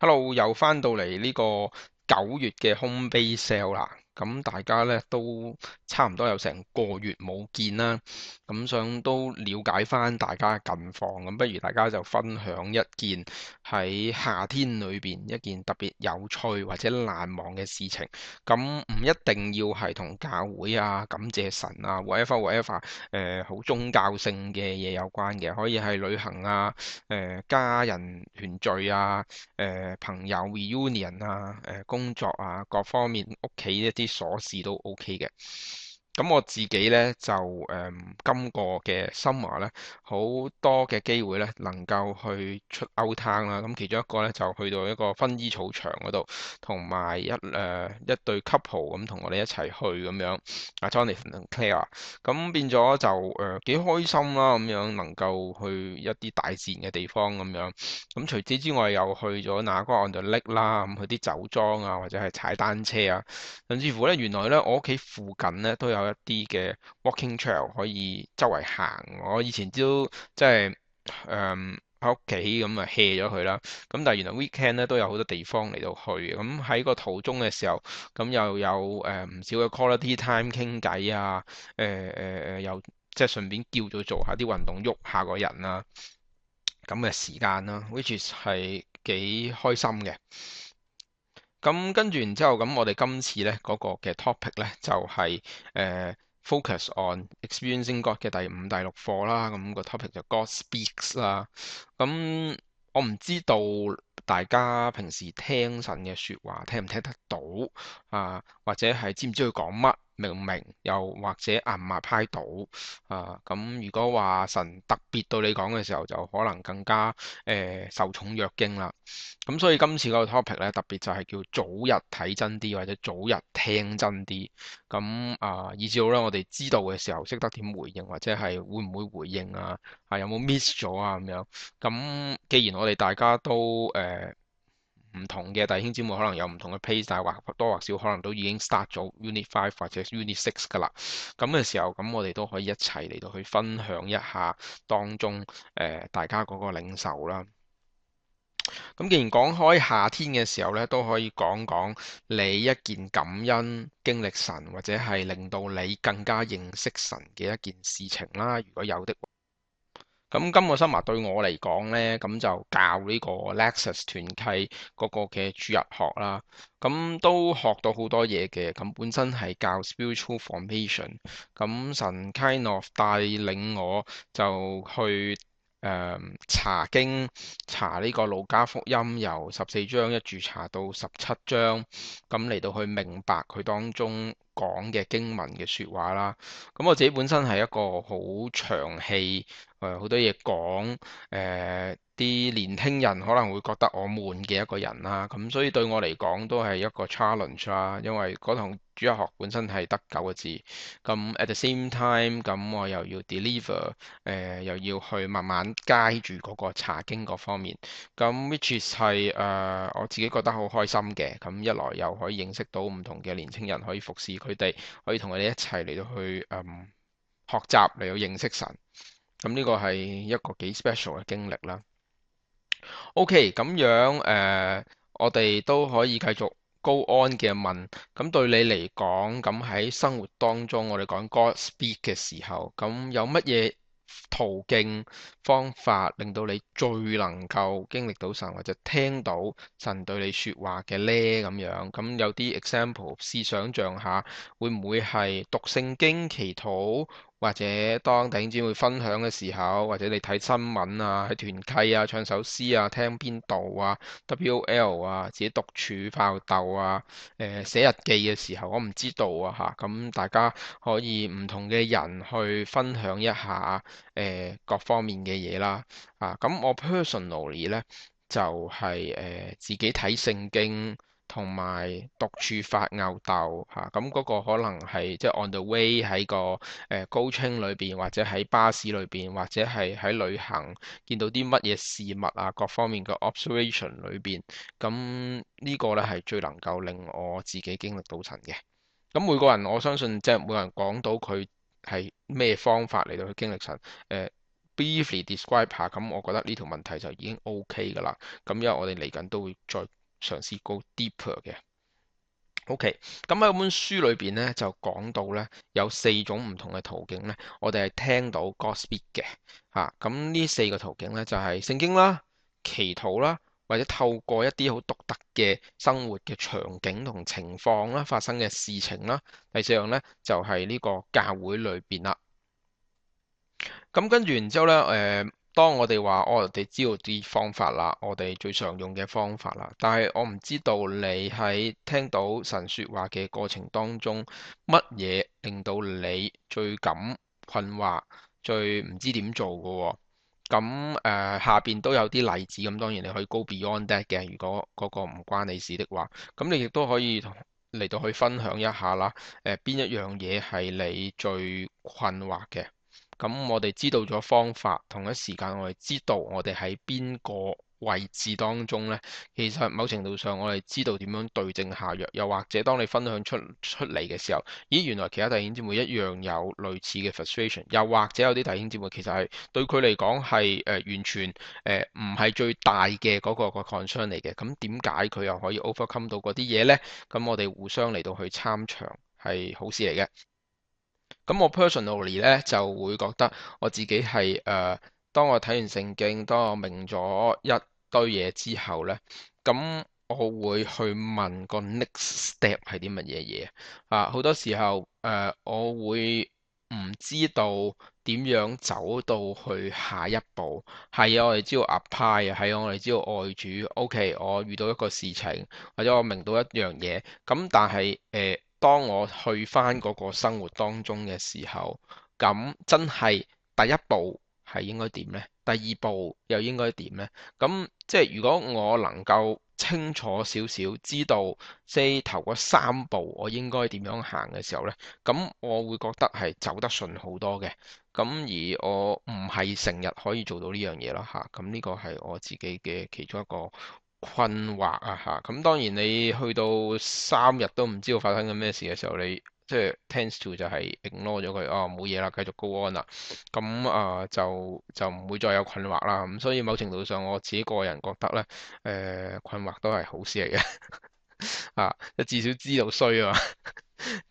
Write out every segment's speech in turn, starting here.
Hello，又翻到嚟呢個9月嘅 Home Base Sale 啦，咁大家咧都差唔多有成個月冇見啦，咁想都了解翻大家嘅近況，咁不如大家就分享一件喺夏天裏邊一件特別有趣或者難忘嘅事情，咁唔一定要係同教會啊、感謝神啊、whatever 好宗教性嘅嘢有關嘅，可以係旅行啊、家人團聚啊。朋友 reunion 啊，工作啊，各方面屋企一啲瑣事都 OK 嘅。咁我自己咧就今個嘅 summer 咧好多嘅機會咧能夠去出 out town 啦。咁其中一個咧就去到一個薰衣草場嗰度，同埋一對 couple 咁同我哋一齊去咁樣。阿 Jonathan 同 Claire，咁變咗就幾開心啦，咁樣能夠去一啲大自然嘅地方咁樣。咁除此之外，又去咗那個 on the lake 啦，咁去啲酒莊啊，或者係踩單車啊，甚至乎咧，原來咧我屋企附近咧都有一啲嘅 walking trail 可以周圍行。我以前都即係喺屋企咁啊 hea 咗佢啦，咁但係原來 weekend 咧都有好多地方嚟到去嘅。咁喺個途中嘅時候，咁又有唔少嘅 quality time 傾偈啊，又即係順便叫做做下啲運動，喐下個人啊。咁嘅時間啦，which is 係幾開心嘅。咁跟住然之後，咁我哋今次咧嗰個嘅 topic 咧就係focus on experiencing God 嘅第五、第六課啦。咁個 topic 就 God speaks 啦。咁我唔知道大家平時聽神嘅説話聽唔聽得到啊，或者係知唔知佢講乜，明唔明？又或者壓唔壓派到啊？咁如果話神特別對你講嘅時候，就可能更加受寵若驚啦。咁所以今次嗰個 topic 咧，特別就係叫早日睇真啲，或者早日聽真啲。咁以至到咧，我哋知道嘅時候，識得點回應，或者係會唔會回應啊？有冇 miss 咗啊？咁樣。咁既然我哋大家都唔同嘅弟兄姊妹，可能有唔同嘅 pace，但係或多或少可能都已經 start 咗 Unit 5或者 Unit 6噶啦。咁嘅時候，咁我哋都可以一齊嚟到去分享一下當中大家嗰個領受啦。咁既然講開夏天嘅時候咧，都可以講講你一件感恩經歷神，或者係令到你更加認識神嘅一件事情啦。如果有的話，咁今個 summer 對我嚟講咧，咁就教呢個 Lexus 團契嗰個嘅主日學啦。咁都學到好多嘢嘅。咁本身係教 spiritual formation，咁神 kind of 帶領我就去查經，查呢個路加福音由14章一住查到17章，咁嚟到去明白佢當中講嘅經文嘅説話啦。咁我自己本身係一個好長氣，好多嘢講，啲年輕人可能會覺得我悶嘅一個人啦。咁所以對我嚟講都係一個 challenge 啦，因為嗰堂主日學本身係得9個字，咁 at the same time，咁我又要 deliver，又要去慢慢街住嗰個查經嗰方面，咁 which is 係我自己覺得好開心嘅。咁一來又可以認識到唔同嘅年輕人，可以服侍佢哋，可以同佢哋一齊嚟到去學習嚟到認識神。咁呢個係一個幾 special 嘅經歷啦。OK，咁樣我哋都可以繼續 go on 嘅問。咁對你嚟講，咁喺生活當中，我哋講 God speak 嘅時候，咁有乜嘢途徑方法令到你最能夠經歷到神，或者聽到神對你説話嘅呢？咁樣，咁有啲 example，試想像下，會唔會係讀聖經、祈禱？或者當弟兄姊妹分享嘅時候，或者你睇新聞啊、喺團契啊、唱首詩啊、聽邊度啊、WOL 啊、自己獨處爆鬥啊、寫日記嘅時候，我唔知道啊嚇。咁大家可以唔同嘅人去分享一下各方面嘅嘢啦。咁我 personally 咧就係自己睇聖經。同埋獨處發吽哣嚇，咁嗰個可能係即係 on the way 喺個高清裏邊，或者喺巴士裏邊，或者係喺旅行見到啲乜嘢事物啊，各方面嘅 observation 裏邊，咁呢個咧係最能夠令我自己經歷到神嘅。咁每個人我相信即係每個人講到佢係咩方法嚟到去經歷神， briefly describe 下，咁我覺得呢條問題就已經 OK 㗎啦。咁因為我哋嚟緊都會再嘗試 go deeper 嘅。OK，咁喺本書裏邊咧就講到咧有4種唔同嘅途徑咧，我哋係聽到 God speak 嘅嚇。咁呢4個途徑咧就係聖經啦、祈禱啦，或者透過一啲好獨特嘅生活嘅場景同情況啦、發生嘅事情啦。第4樣咧就係呢個教會裏邊啦。咁跟住然之後咧，當我哋話我哋知道啲方法啦，我哋最常用嘅方法啦，但係我唔知道你喺聽到神説話嘅過程當中，乜嘢令到你最感困惑、最唔知點做嘅喎？咁下邊都有啲例子，咁當然你可以 go beyond that 嘅，如果嗰個唔關你事的話，咁你亦都可以嚟到去分享一下啦。邊一樣嘢係你最困惑嘅？咁我哋知道咗方法，同一時間我哋知道我哋喺邊個位置當中呢？其實某程度上我哋知道點樣對症下藥，又或者當你分享出嚟嘅時候，咦，原來其他弟兄姊妹一樣有類似嘅 frustration，又或者有啲弟兄姊妹其實係對佢嚟講係完全唔係最大嘅嗰個 concern 嚟嘅，咁點解佢又可以 overcome 到嗰啲嘢呢？咁我哋互相嚟到去參詳係好事嚟嘅。咁我 personally 咧就會覺得我自己係當我睇完聖經，當我明咗一堆嘢之後咧，咁我會去問個 next step 係啲乜嘢嘢啊？好多時候我會唔知道點樣走到去下一步。係啊，我哋知道 apply 啊，係啊，我哋知道愛主。OK，我遇到一個事情，或者我明到一樣嘢，咁但係當我去翻嗰個生活當中嘅時候，咁真係第一步係應該點呢？第二步又應該點呢？咁即係如果我能夠清楚少少，知道即係頭嗰3步我應該點樣行嘅時候呢，咁我會覺得係走得順好多嘅。咁而我唔係成日可以做到呢樣嘢啦嚇。咁呢個係我自己嘅其中一個困惑啊嚇。咁當然你去到3日都唔知道發生緊咩事嘅時候，你即係 tends to 就係 ignore 咗佢，哦，冇嘢啦，繼續 go on 啦。咁就唔會再有困惑啦。咁所以某程度上我自己個人覺得咧，困惑都係好事嚟嘅啊，至少知道衰啊嘛。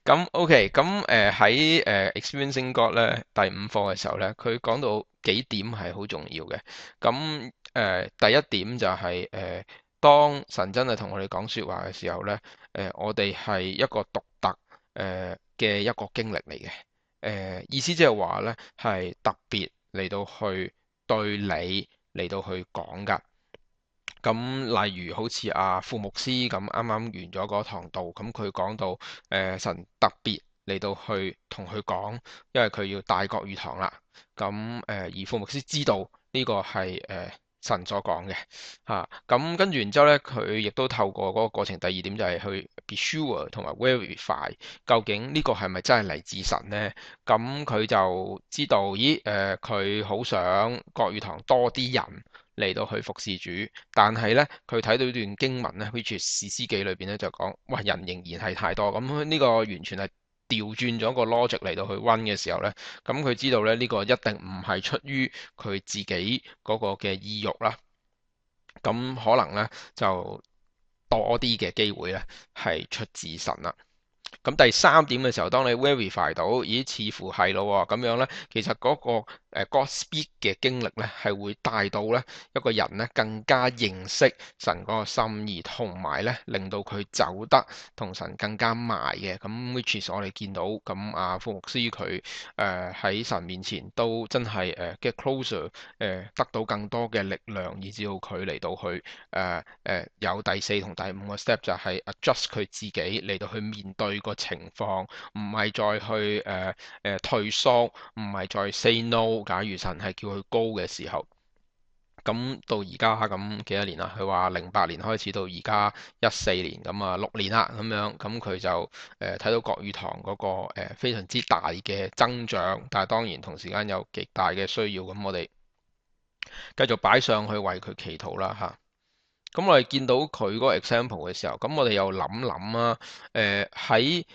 咁 OK，咁喺Experiencing God 咧第5課嘅時候咧，佢講到幾點係好重要嘅。咁第一點就係當神真係同我哋講説話嘅時候咧，我哋係一個獨特嘅一個經歷嚟嘅。意思即係話咧係特別嚟到去對你嚟到去講㗎。咁例如好似阿傅牧師咁，啱啱完咗嗰堂道，咁佢講到神特別嚟到去同佢講，因為佢要帶國語堂啦。咁而傅牧師知道呢個係神所講嘅嚇。咁跟住然之後咧，佢亦都透過嗰個過程，第二點就係去 be sure 同埋 verify 究竟呢個係咪真係嚟自神咧？咁佢就知道，咦佢好想國語堂多啲人嚟到去服侍主，但係咧佢睇到呢段經文咧，which is 士師記裏邊咧就講，哇，人仍然係太多，咁呢個完全係調轉咗個 logic 嚟到去溫嘅時候咧，咁佢知道咧呢個一定唔係出於佢自己嗰個嘅意欲啦，咁可能咧就多啲嘅機會咧係出自神啦。咁第3點嘅時候，當你 verify 到，咦，似乎係咯喎，咁樣咧，其實嗰個God speak 嘅經歷咧，係會帶到咧一個人咧更加認識神嗰個心意，同埋咧令到佢走得同神更加埋嘅。咁 which is 我哋見到咁傅牧師佢喺神面前都真係get closer，得到更多嘅力量，以至到佢嚟到去有第4同第5個 step 就係 adjust 佢自己嚟到去面對個情況，唔係再去退縮，唔係再 say no。假如神係叫佢高嘅時候，咁到而家咁幾多年啦？佢話08年開始到而家14年，咁6年啦咁樣，咁佢就睇到國語堂嗰個非常之大嘅增長，但係當然同時間有極大嘅需要，咁我哋繼續擺上去為佢祈禱啦嚇。咁我哋見到佢嗰個 example 嘅時候，咁我哋又諗諗啊，喺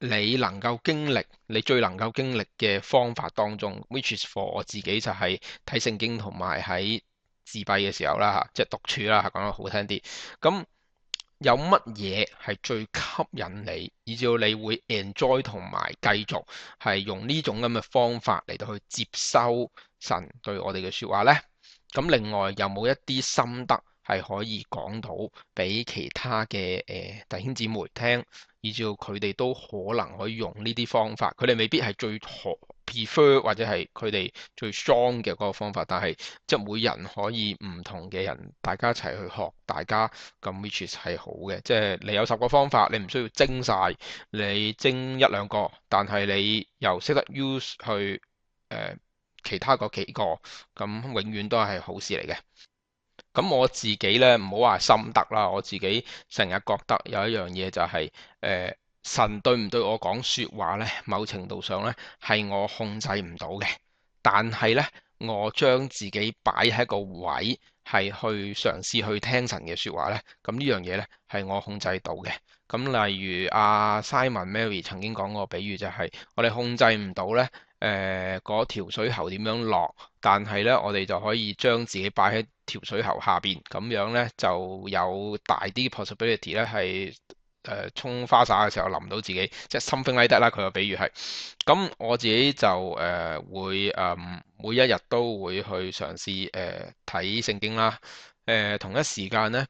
你能夠經歷，你最能夠經歷嘅方法當中，which is for 我自己就係睇聖經同埋喺自閉嘅時候啦嚇，即係獨處啦，講得好聽啲。咁有乜嘢係最吸引你，以至到你會 enjoy 同埋繼續係用呢種咁嘅方法嚟到去接收神對我哋嘅説話呢？咁另外有冇一啲心得係可以講到俾其他嘅弟兄姊妹聽，以至到佢哋都可能可以用呢啲方法？佢哋未必係最 prefer 或者係佢哋最 strong 嘅嗰個方法，但係即係每人可以唔同嘅人，大家一齊去學，大家咁 which is 係好嘅。即係你有10個方法，你唔需要精晒，你精一兩個，但係你又識得 use 去其他嗰幾個，咁永遠都係好事嚟嘅。咁我自己咧，唔好話心得啦，我自己成日覺得有一樣嘢就係、神對唔對我講説話咧，某程度上咧係我控制唔到嘅。但係咧，我將自己擺喺個位，係去嘗試去聽神嘅説話咧，咁呢樣嘢咧係我控制到嘅。咁例如阿 Simon Mary 曾經講過比喻就係、我哋控制唔到咧，嗰條水喉點樣落。但係咧，我哋就可以將自己擺喺條水喉下邊，咁樣咧就有大啲 possibility 咧係沖花灑嘅時候淋到自己，即係 something like that 啦。佢個比喻係咁，我自己就會每一日都會去嘗試睇聖經啦。同一時間咧，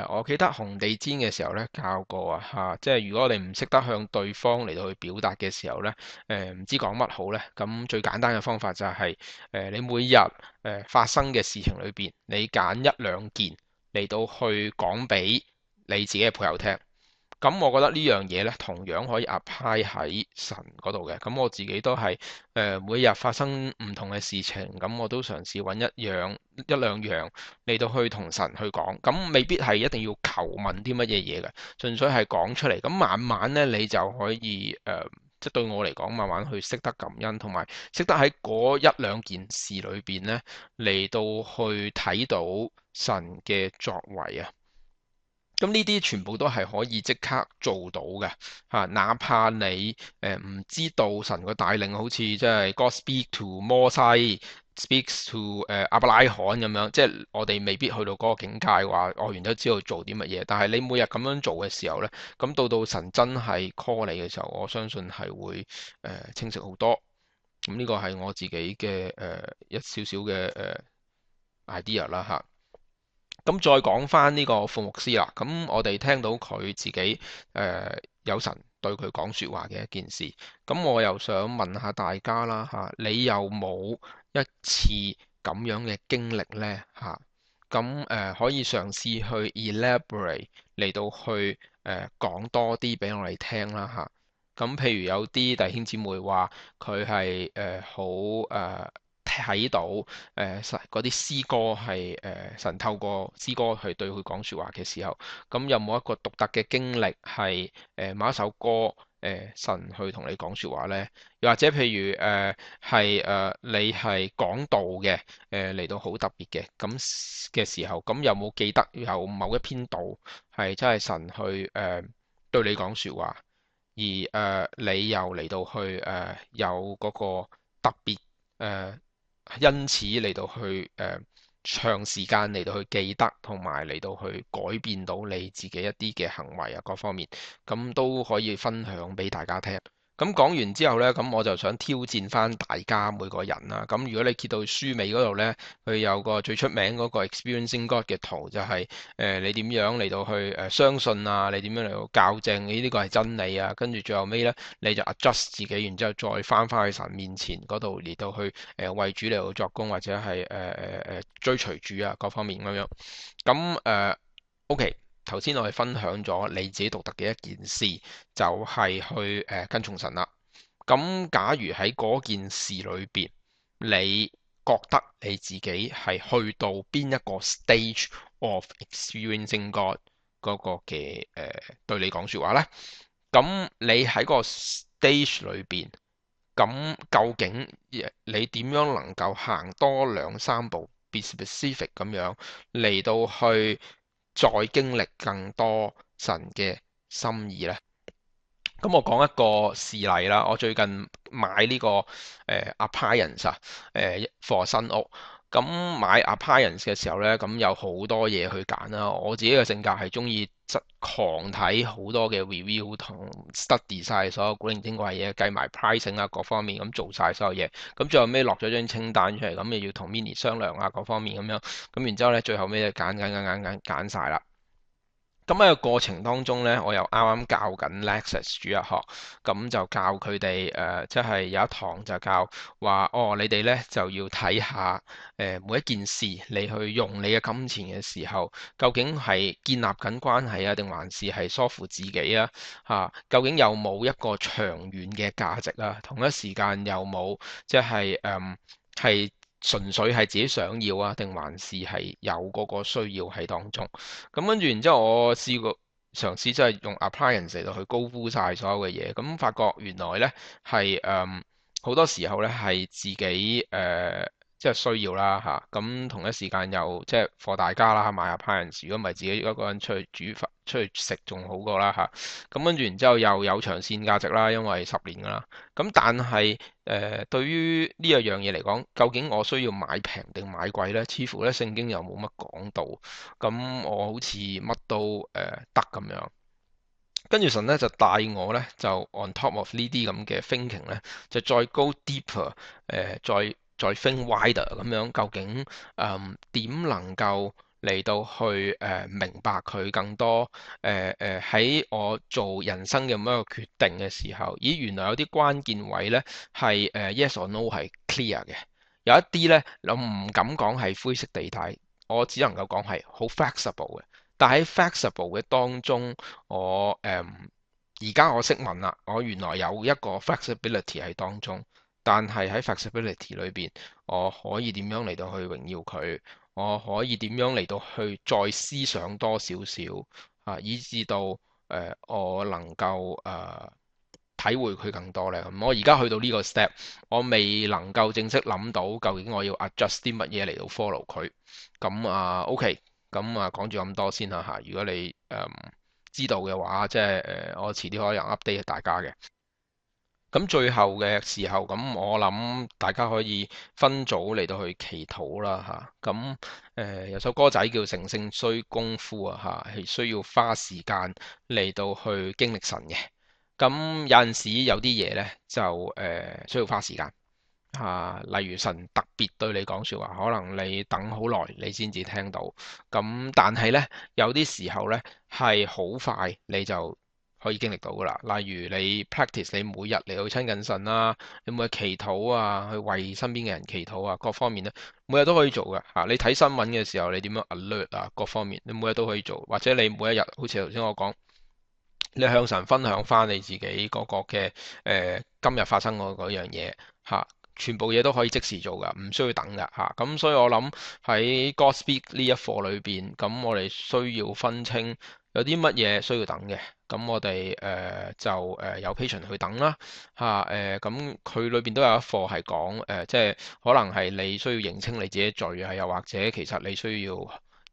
我記得紅地氈嘅時候咧教過啊嚇，即係如果我哋唔識得向對方嚟到去表達嘅時候咧，唔知講乜好咧，咁最簡單嘅方法就係你每日發生嘅事情裏邊，你揀一兩件嚟到去講俾你自己嘅配偶聽。咁我覺得呢樣嘢咧，同樣可以 apply 喺神嗰度嘅。咁我自己都係每日發生唔同嘅事情，咁我都嘗試揾一兩樣嚟到去同神去講。咁未必係一定要求問啲乜嘢嘢嘅，純粹係講出嚟。咁慢慢咧，你就可以即係對我嚟講，慢慢去識得感恩，同埋識得喺嗰一兩件事裏邊咧嚟到去睇到神嘅作為啊。咁呢啲全部都係可以即刻做到嘅嚇，哪怕你唔知道神嘅帶領，好似即係 God speak to 摩西，speaks to 亞伯拉罕咁樣，即係我哋未必去到嗰個境界話，我原都知道做啲乜嘢。但係你每日咁樣做嘅時候咧，咁到神真係 call 你嘅時候，我相信係會清晰好多。咁呢個係我自己嘅一少少嘅idea 啦嚇。咁再講翻呢個副牧師啦，咁我哋聽到佢自己有神對佢講説話嘅一件事，咁我又想問下大家啦嚇，你有冇一次咁樣嘅經歷呢？嚇？咁可以嘗試去 elaborate 嚟到去講多啲俾我哋聽啦嚇。咁譬如有啲弟兄姊妹話佢係好睇到神嗰啲詩歌係神透過詩歌去對佢講説話嘅時候，咁有冇一個獨特嘅經歷係某一首歌神去同你講説話呢？又或者譬如係你係講道嘅嚟到好特別嘅咁嘅時候，咁有冇記得有某一篇道係真係神去對你講説話？而你又嚟到去有嗰個特別因此嚟到去長時間嚟到去記得，同埋嚟到去改變到你自己一啲嘅行為啊，各方面咁都可以分享俾大家聽。咁講完之後呢，咁我就想挑戰翻大家每個人啦。咁如果你揭到書尾嗰度呢，佢有個最出名嗰個 Experiencing God 嘅圖，就係你點樣嚟到去相信啊，你點樣嚟到校正呢個係真理啊，跟住最後尾呢，你就 adjust 自己，然之後再翻返去神面前嗰度嚟到去為主嚟到作工，或者係追隨主啊各方面咁樣。咁OK。頭先我哋分享咗你自己獨特嘅一件事，就係去跟從神啦。咁假如喺嗰件事裏邊，你覺得你自己係去到邊一個 stage of experiencing God 嗰個嘅對你講説話呢？咁你喺個 stage 裏邊，咁究竟你點樣能夠行多兩三步，be specific 咁樣嚟到去再經歷更多神嘅心意呢？咁我講一個事例啦，我最近買呢個appliance 啊，for 新屋。咁買 appliance 嘅時候呢，咁有好多嘢去揀啦。我自己嘅性格係中意狂睇好多嘅 review 同 study 晒所有古靈精怪嘢，計埋 pricing 啊各方面咁做晒所有嘢。咁最後尾落咗張清單出嚟，咁又要同 Mini 商量啊各方面咁樣。咁然之後呢，最後尾就揀晒啦。咁喺個過程當中咧，我又啱啱教緊 Lexus 主日學，咁就教佢哋即係有一堂就教話，哦，你哋咧就要睇下每一件事，你去用你嘅金錢嘅時候，究竟係建立緊關係啊，定還是係疏乎自己啊？嚇，究竟有冇一個長遠嘅價值啊？同一時間有冇即係係純粹係自己想要啊，定還是係有嗰個需要喺當中？咁跟住，然之後我試過嘗試即係用 appliance 嚟到去高估晒所有嘅嘢，咁發覺原來咧係好多時候咧係自己即係需要啦嚇，咁同一時間又即係 for 大家啦買 appliance，如果唔係自己一個人出去煮飯出去食仲好過啦嚇，咁跟住然之後又有長線價值啦，因為10年㗎啦，咁但係對於呢一樣嘢嚟講，究竟我需要買平定買貴咧？似乎咧聖經又冇乜講到。咁我好似乜都得咁樣，跟住神咧就帶我咧就 on top of 呢啲咁嘅 thinking 咧，就再 go deeper，再 think wider 咁樣，究竟點能夠嚟到去明白佢更多？喺我做人生嘅每一個決定嘅時候，咦原來有啲關鍵位咧係yes or no 係 clear 嘅，有一啲咧我唔敢講係灰色地帶。我只能夠講係好 flexible 嘅，但喺 flexible 嘅當中，我而家我識問啦，我原來有一個 flexibility 喺當中，但係喺 flexibility 裏邊，我可以點樣嚟到去榮耀佢？我可以點樣嚟到去再思想多少少啊，以至到我能夠體會佢更多咧。咁我而家去到呢個 step，我未能夠正式諗到究竟我要 adjust 啲乜嘢嚟到 follow 佢。咁啊，OK，咁啊講住咁多先啦嚇。如果你知道嘅話，即係我遲啲可能 update 大家嘅。咁最後嘅時候，咁我諗大家可以分組嚟到去祈禱啦嚇。咁有首歌仔叫《成聖需功夫》啊嚇，係需要花時間嚟到去經歷神嘅。咁有陣時有啲嘢咧就需要花時間。例如神特別對你講説話，可能你等好耐你先至聽到。咁但係呢，有啲時候呢係好快你就可以經歷到噶啦。例如你 practice 你每日嚟到親近神啦，你每日祈禱啊，去為身邊嘅人祈禱啊，各方面呢，每日都可以做噶嚇。你睇新聞嘅時候，你點樣 alert 啊，各方面你每日都可以做，或者你每一日好似頭先我講。你向神分享翻你自己嗰個嘅今日發生嗰樣嘢嚇，全部嘢都可以即時做噶，唔需要等噶嚇。咁所以我諗喺 Godspeak 呢一課裏邊，咁我哋需要分清有啲乜嘢需要等嘅，咁我哋就有 patient 去等啦嚇咁佢裏邊都有一課係講即係可能係你需要認清你自己罪啊，又或者其實你需要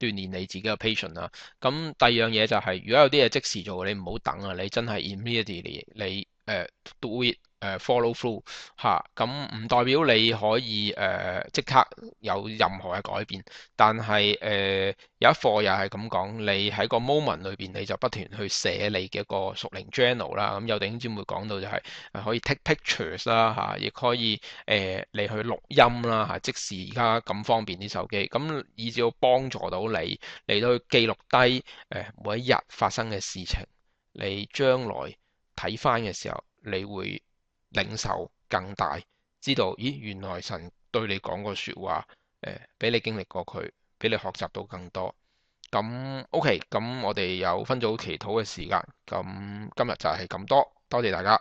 鍛鍊你自己嘅 patient 啊。咁第二樣嘢就係、是，如果有啲嘢即時做，你唔好等啊！你真係 immediately 你do it follow through 嚇。咁唔代表你可以即刻有任何嘅改變，但係有一課又係咁講，你喺個 moment 裏邊你就不斷去寫你嘅一個屬靈 journal 啦。咁有弟兄姊妹講到就係、可以 take pictures 啦嚇，亦可以你去錄音啦嚇，即時而家咁方便啲手機，咁以至到幫助到你嚟到去記錄低每一日發生嘅事情，你將來睇翻嘅時候，你會領受更大，知道咦原來神對你講過説話，俾你經歷過佢，俾你學習到更多。咁 OK，咁我哋有分組祈禱嘅時間，咁今日就係咁多，多謝大家。